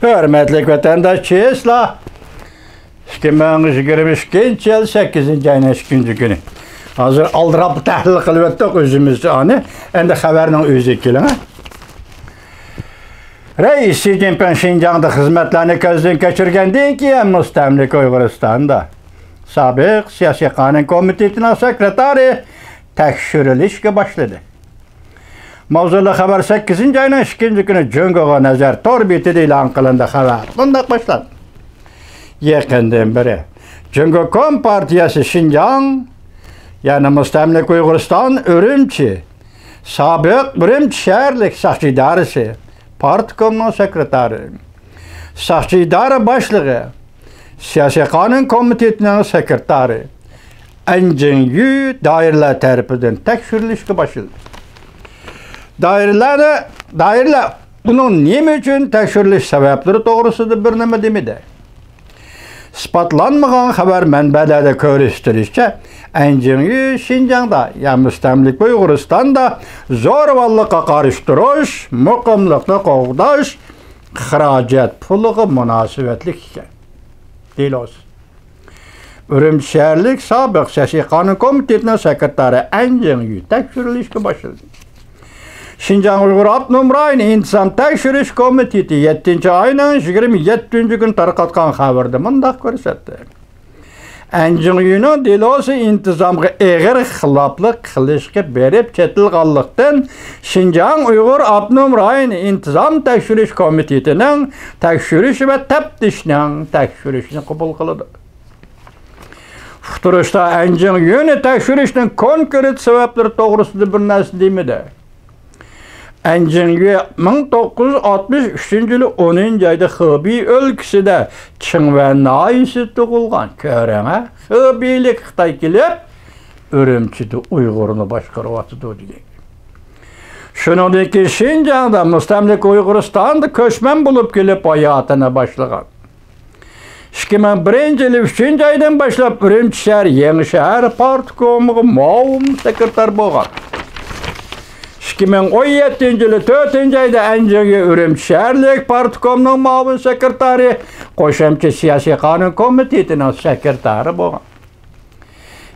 Hürmetlik vatandaşlar, 2022 yıl 8. ayın 2. günü. Hazır aldırab tahlil qilib o'tdik o'zimizni ani. Endi xabarning o'zi keling. Reis Xi Jinping Şinjan'da xizmatlarni ko'zdan kechirgandan keyin mustamlik Uyg'uristonda sobiq siyosiy qonun komitetining sekretari tekshirilishga boshladi. Mavzuli xabar 8. ayning 2. kuni Jungo'ga nazar tor betida e'lon qilindi. Xabar bunday boshlandi. Yaqindan beri Jungo Kompartiyasi Şinjan, yani mustamlik Uyg'uriston Urumchi sobiq Urumchi shaharlik soqchi idorasi partkomning sekretari, soqchi idora boshlig'i, siyosiy qonun komitetining sekretari Anjing Yu doiralar tarafidan tekshirilishga boshlandi. Doiralar bunun nima uchun tekshirilish sabablari to'g'risida bir nima demadi. Ispatlanmagan xabar manbalarda ko'rsatilishicha, Anjing Yu Şinjan'da, yani mustamlik Uyg'uristonda zo'ravonlikqa qarshi turish, muqimlikni qo'g'dash, xarajat puliga munosabatli ekan. Deyiladi. Urumchi shaharlik sobiq siyosiy qonun komitetining sekretari Anjing Yu tekshirilishga boshladi. Şinjan Uyghur Abnum Rayoni İntizam Tekshirish Komiteti 7. ayning 27. gün tarqatgan xabarda mundaq ko'rsatdi. Anjing Yu'ning delosi intizomga eg'ir xiloflik qilishga berib ketilganlikdan Şinjan Uyghur Abnum Rayoni İntizam Tekshirish Komitetining tekshirish va taftishning tekshirishini qabul qildi. Futurishda Anjing Yu'ni tekshirishning konkret sabablari to'g'risida bir narsa demadi. Anjing Yu 1963 yılı 10. ayda Xibey өлkəsində Qingyuan nahisida tug'ilgan. Ko'rang, Xibeylik Xitoy kelib, Urumchida Uyg'urni boshqaryapti degan. Shuningdek, Şinjan'da mustamlik Uyg'uristonda ko'chman bo'lib kelib hayotini boshlagan. 2001 yılı 3. aydan boshlab Urumchi shahar Yangi shahar partkomiga muavin sekretar bo'lgan. 2017 yılı 4. ayda Anjing Yu Urumchi shaharlik partkomning muavin sekretari, qo'shimcha siyosiy qonun komitetining sekretari bo'lgan.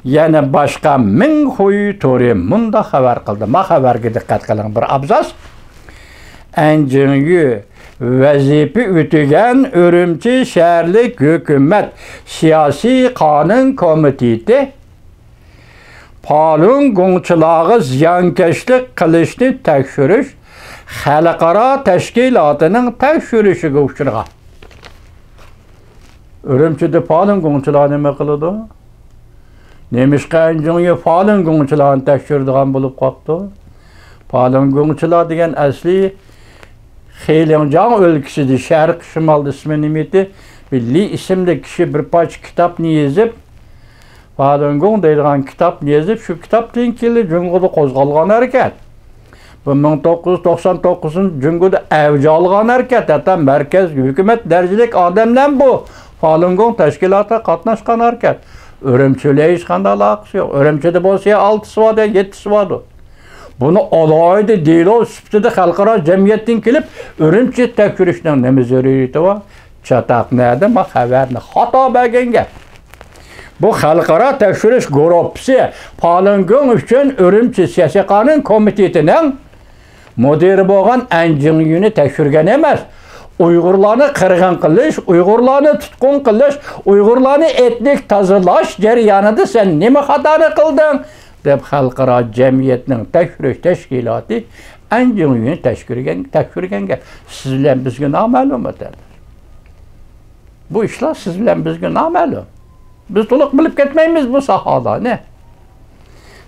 Yana boshqa ming xuyi to'ri munda xabar qildi. Ma xabarga diqqat qiling, bir abzas. Anjing Yu vazifa o'tagan Urumchi shaharlik hukumat siyosiy qonun komiteti Falun Gongchilarga ziyonkashlik qilishni tekshirish xalqaro tashkilotining tekshirishiga uchragan. Urumchida Falun Gongchilar nima qiladi? Nemishqa Anjing Yu Falun Gongchilarni tekshiradigan bo'lib qoldi? Falun Gongchilar degan asli Xelinjan o'lkasida Sharq shimolda ismi nima edi? Billi ismli kishi bir parcha kitobni yozib, Falun Gong deyilgan kitobni yozib, shu kitobdan keyin Jungo'da qo'zg'algan harakat. Bu 1999 Jungo'da avj olgan harakat, hatto markaz hukumat darajalik odamlar bu Falun Gong tashkilotida qatnashgan harakat. Urumchiga hech qanday aloqasi yo'q. Urumchida bo'lsa 6 svod, 7 svod. Buni alohida deyilov sifatida xalqaro jamiyatdan kelib, Urumchi tekshirishning nima zaruriyati bor? Chataqnada ma xabarni xato bergan gap. Bu xalqaro tekshirish guruhi Falun Gong uchun Urumchi siyosiy qonun komitetining mudiri bo'lgan Anjing Yu'ni tekshirgan emas. Uyg'urlarni qirg'in qilish, Uyg'urlarni tutqun qilish, Uyg'urlarni etnik tozalash jarayonida sen nima xatoni qilding deb xalqaro jamiyatning tekshirish tashkiloti Anjing Yu'ni tekshirganga siz bilan bizga noma'lum o'tadi. Bu ishlar siz bilan bizga noma'lum. Biz to'liq bilib ketmaymiz bu sohada, ne?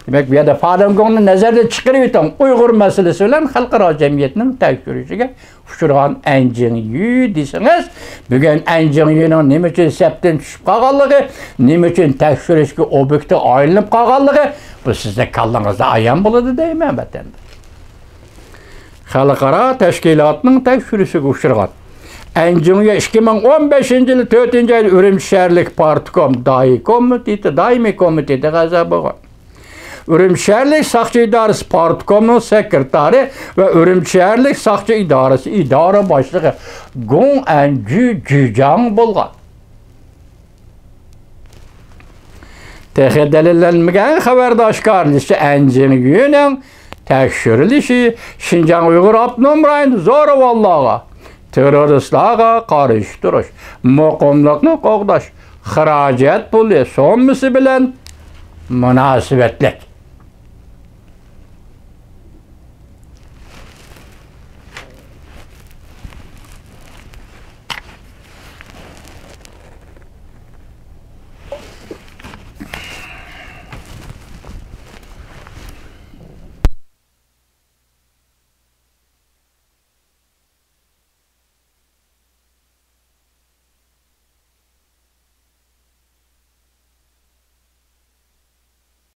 Demak, bu yerda Falun Gongni nazarda chiqarib o'tgan Uyg'ur masalasi bilan xalqaro jamiyatning tekshirishiga uchragan Anjing Yu desangiz, bugun Anjing Yu'ning nima uchun sapdan tushib qolganligi, nima uchun tekshirishga obyekti aylanib qolganligi bu sizning kallangizda ayon bo'ladi deyman vatanda. Xalqaro tashkilotning tekshirishiga uchragan Anjing Yu 2015 yılı 4. ayda Urumchi shaharlik partkom daimiy komiteti g'azab bo'lgan. Ürümçi şəhərlik Saqçı İdarəsi Partkomunun sekretari və Ürümçi şəhərlik Saqçı İdarəsi İdarə başlığı Gon Əncü Cücan bolğan. Texə dəlillənməyən xəbərdə aşkarlışı Əncini günün təkşirilişi Şinjan Uyğur Avtonom rayonu Zoravallığa, teröristlərə qarışdırış, muqimlikni qoğdaş, xəracət pulu so'mmisi bilan münasibətlik.